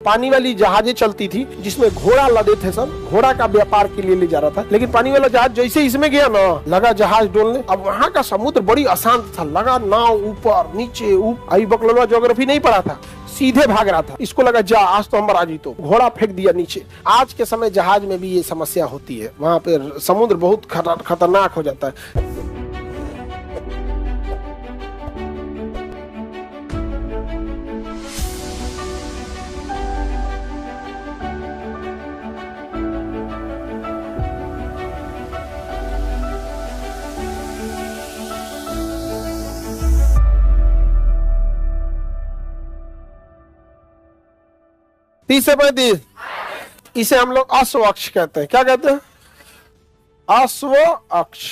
पानी वाली जहाजें चलती थी जिसमें घोड़ा लदे थे, सब घोड़ा का व्यापार के लिए ले जा रहा था। लेकिन पानी वाला जहाज जैसे इसमें गया ना, लगा जहाज डोलने। अब वहाँ का समुद्र बड़ी अशांत था, लगा नाव ऊपर नीचे आई बकलवा ज्योग्राफी नहीं पढ़ा था, सीधे भाग रहा था। इसको लगा जा आज तो हम मरा जी, तो घोड़ा फेंक दिया नीचे। आज के समय जहाज में भी ये समस्या होती है, वहाँ पे समुद्र बहुत खतरनाक हो जाता है। तीस से 35 इसे हम लोग अश्व अक्ष कहते हैं। क्या कहते हैं? अश्व अक्ष।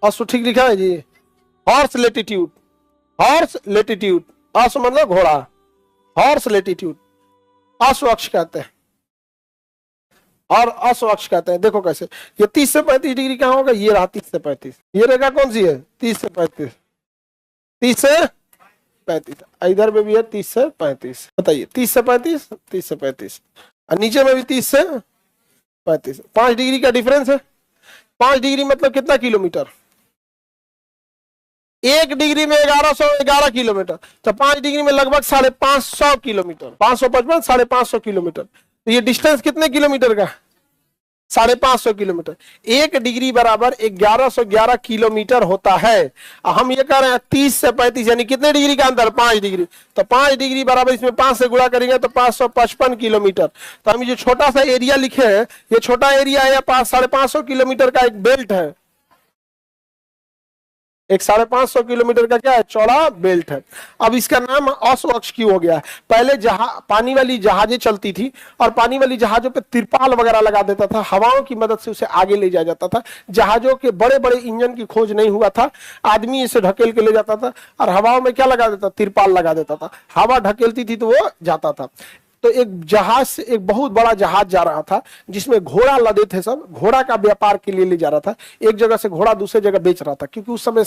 अश्व ठीक लिखा है जी, हॉर्स लेटीट्यूड। हॉर्स लेटीट्यूड, अश्व मतलब घोड़ा, हॉर्स लेटीट्यूड अश्व अक्ष कहते हैं। और अश्व अक्ष कहते हैं। देखो कैसे, ये 30 से 35 डिग्री कहाँ होगा? ये रहा 30 से 35। ये रेखा कौन सी है? 30 से 35। 30 से 35 इधर में भी है 30 से 35। बताइए 30 से 35, 30 से 35 और नीचे में भी 30 से 35। 5 डिग्री का डिफरेंस है। 5 डिग्री मतलब कितना किलोमीटर? 1 डिग्री में 1111 किलोमीटर, तो 5 डिग्री में लगभग 550 किलोमीटर। 555 550 किलोमीटर। तो ये डिस्टेंस कितने किलोमीटर का? 550 किलोमीटर। 1 डिग्री बराबर 1111 किलोमीटर होता है। हम ये कह रहे हैं 30 से 35 यानी कितने डिग्री का अंतर? 5 डिग्री। तो 5 डिग्री बराबर इसमें 5 से गुणा करेंगे तो 555 किलोमीटर। तो हम जो छोटा सा एरिया लिखे हैं, ये छोटा एरिया है, 550 किलोमीटर का एक बेल्ट है। एक 550 किलोमीटर का क्या है? चौड़ा बेल्ट है। अब इसका नाम अश्व अक्ष क्यों हो गया? पहले पानी वाली जहाजें चलती थी और पानी वाली जहाजों पे तिरपाल वगैरह लगा देता था, हवाओं की मदद से उसे आगे ले जाया जाता था। जहाजों के बड़े बड़े इंजन की खोज नहीं हुआ था, आदमी इसे ढकेल के ले जाता था और हवाओं में क्या लगा देता? तिरपाल लगा देता था। हवा ढकेलती थी तो वो जाता था। तो एक जहाज से एक बहुत बड़ा जहाज जा रहा था जिसमें घोड़ा लदे थे, सब घोड़ा का व्यापार के लिए ले जा रहा था। एक जगह से घोड़ा दूसरे जगह बेच रहा था, क्योंकि उस समय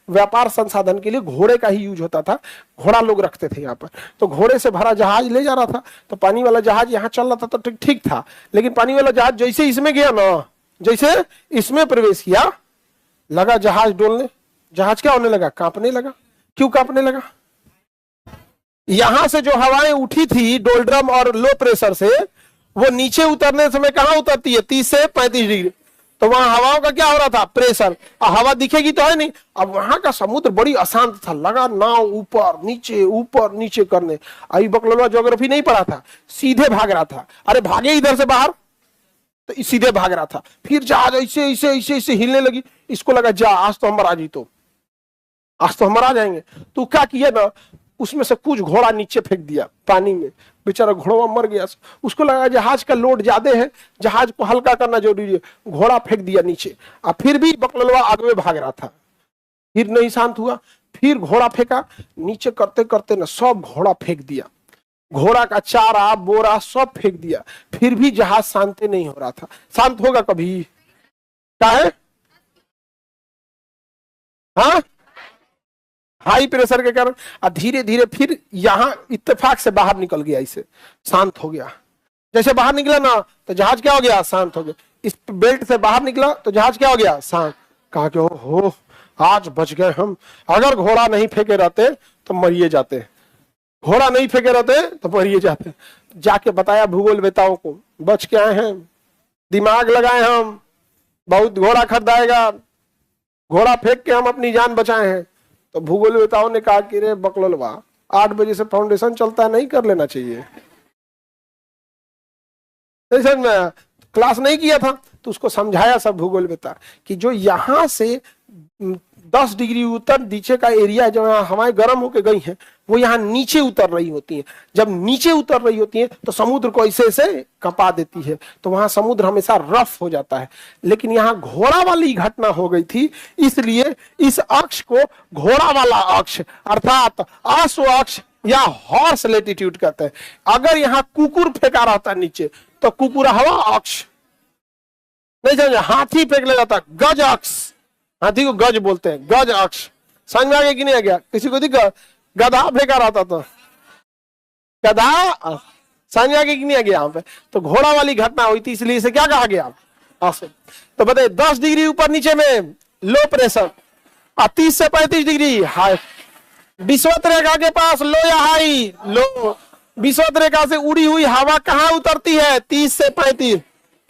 व्यापार संसाधन के लिए घोड़े का ही यूज होता था। घोड़ा लोग रखते थे यहाँ पर। तो घोड़े से भरा जहाज ले जा रहा था। तो पानी वाला जहाज यहाँ चल रहा था तो ठीक था। लेकिन पानी वाला जहाज जैसे इसमें गया ना, जैसे इसमें प्रवेश किया, लगा जहाज डोलने। जहाज क्या होने लगा? कांपने लगा। क्यों कांपने लगा? यहां से जो हवाएं उठी थी डोलड्रम और लो प्रेशर से, वो नीचे उतरने समय कहां उतरती है? 30 से 35 डिग्री। तो वहां हवाओं का क्या हो रहा था? प्रेशर। हवा दिखेगी तो है नहीं। अब वहां का समुद्र बड़ी अशांत था, लगा नाव ऊपर नीचे करने। आई बकलवा ज्योग्राफी नहीं पढ़ा था, सीधे भाग रहा था। अरे भागे इधर से बाहर, तो सीधे भाग रहा था। फिर जहाज ऐसे हिलने लगी। इसको लगा जा आज तो हम मरा जी, तो आज तो हम मरा जाएंगे। तो क्या किया ना, उसमें से कुछ घोड़ा नीचे फेंक दिया पानी में। बेचारा घोड़ा मर गया। उसको लगा जहाज का लोड ज्यादा है, जहाज को हल्का करना जरूरी है। घोड़ा फेंक दिया नीचे। और फिर भी बकलवा आगे भाग रहा था, फिर नहीं शांत हुआ। फिर घोड़ा फेंका, नीचे करते करते ना सब घोड़ा फेंक दिया। घोड़ा का चारा बोरा सब फेंक दिया। फिर भी जहाज शांत नहीं हो रहा था। शांत होगा कभी? क्या है? हाँ, हाई प्रेशर के कारण। धीरे धीरे फिर यहां इत्तेफाक से बाहर निकल गया, इसे शांत हो गया। जैसे बाहर निकला ना तो जहाज क्या हो गया? शांत हो गया। इस बेल्ट से बाहर निकला तो जहाज क्या हो गया? शांत। कहा कि हो आज बच गए हम। अगर घोड़ा नहीं फेंके रहते तो मरिए जाते। घोड़ा नहीं फेंके रहते तो मरिए जाते। जाके बताया भूगोल वेताओं को, बच के आए हैं, दिमाग लगाए हम, बहुत घोड़ा खरीदाएगा, घोड़ा फेंक के हम अपनी जान बचाए हैं। तो भूगोलवेताओं ने कहा कि रे बकलोलवा, 8 बजे से फाउंडेशन चलता है, नहीं कर लेना चाहिए। नहीं समझ में? क्लास नहीं किया था तो उसको समझाया सब भूगोलवेता कि जो यहाँ से 10 डिग्री उत्तर नीचे का एरिया है, जो यहाँ हवाएं गर्म होकर गई हैं, वो यहाँ नीचे उतर रही होती हैं। जब नीचे उतर रही होती हैं तो समुद्र को ऐसे ऐसे कपा देती है, तो वहां समुद्र हमेशा रफ हो जाता है। लेकिन यहाँ घोड़ा वाली घटना हो गई थी, इसलिए इस अक्ष को घोड़ा वाला अक्ष अर्थात अश्व अक्ष या हॉर्स लेटीट्यूड कहते हैं। अगर यहाँ कुकुर फेंका रहता नीचे तो कुकुर हवा अक्ष, नहीं समझे? हाथी फेंक ले जाता गज अक्ष, हाथी को गज बोलते हैं, गज अक्ष। समझ में आ गया कि नहीं आ गया? किसी को दिक्कत? गधा फेंका रहता तो गधा। समझ आ गया कि नहीं आ गया यहाँ पे? तो घोड़ा वाली घटना हुई थी, इसलिए इसे क्या कहा गया? ऐसे। तो बताइए 10 डिग्री ऊपर नीचे में लो प्रेशर और 30 से 35 डिग्री हाई। विषुवत रेखा के पास लो या हाई? लो। विषुवत रेखा से उड़ी हुई हवा कहाँ उतरती है? 30 से 35।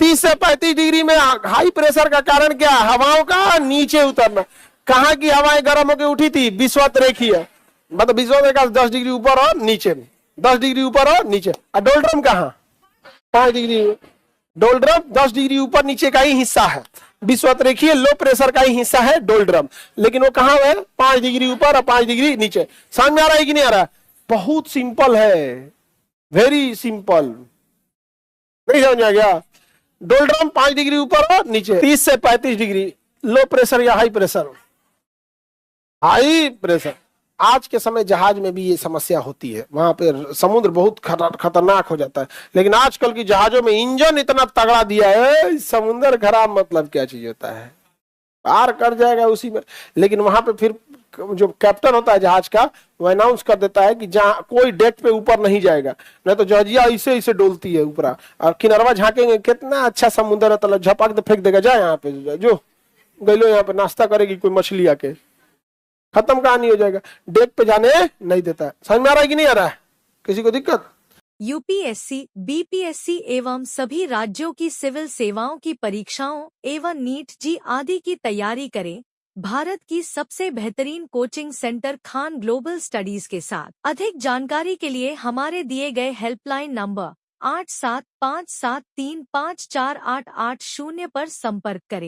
30 से 35 डिग्री में हाई प्रेशर का कारण क्या? हवाओं का नीचे उतरना। कहाँ की हवाएं गर्म होकर उठी थी? विषुवत रेखीय, मतलब विषुवत रेखा से 10 डिग्री ऊपर और नीचे में, 10 डिग्री ऊपर और नीचे। और डोलड्रम कहाँ? 5 डिग्री। डोलड्रम 10 डिग्री ऊपर नीचे का ही हिस्सा है। विषुवत रेखीय लो प्रेशर का ही हिस्सा है डोलड्रम, लेकिन वो कहां है? 5 डिग्री ऊपर और 5 डिग्री नीचे। समझ में आ रहा है कि नहीं आ रहा? बहुत सिंपल है, वेरी सिंपल। नहीं समझ आ गया? डोलड्रम 5 डिग्री ऊपर और नीचे, 30 से 35 डिग्री लो प्रेशर या हाई प्रेशर? High pressure. आज के समय जहाज में भी ये समस्या होती है, वहां पे समुद्र बहुत खतरनाक हो जाता है। लेकिन आजकल की जहाजों में इंजन इतना तगड़ा दिया है, समुद्र खराब मतलब क्या चीज होता है, पार कर जाएगा उसी में। लेकिन वहां पे फिर जो कैप्टन होता है जहाज का, वो अनाउंस कर देता है कि जहां कोई डेक पे ऊपर नहीं जाएगा, नहीं तो जहाजिया इसे इसे डोलती है ऊपर। और किनारवा झांकेंगे, कितना अच्छा समुद्र है, तो झपक दे फेंक देगा, जा यहाँ पे जो गलो यहाँ पे नाश्ता करेगी कोई मछली आके, खत्म कहानी हो जाएगा। डेक पे जाने नहीं देता है। समझ में आ रहा है कि नहीं आ रहा है? किसी को दिक्कत? यूपीएससी, बीपीएससी एवं सभी राज्यों की सिविल सेवाओं की परीक्षाओं एवं नीट जी आदि की तैयारी करें भारत की सबसे बेहतरीन coaching centre Khan global studies के साथ। अधिक जानकारी के लिए हमारे दिए गए हेल्पलाइन नंबर 8757354880 पर संपर्क करें।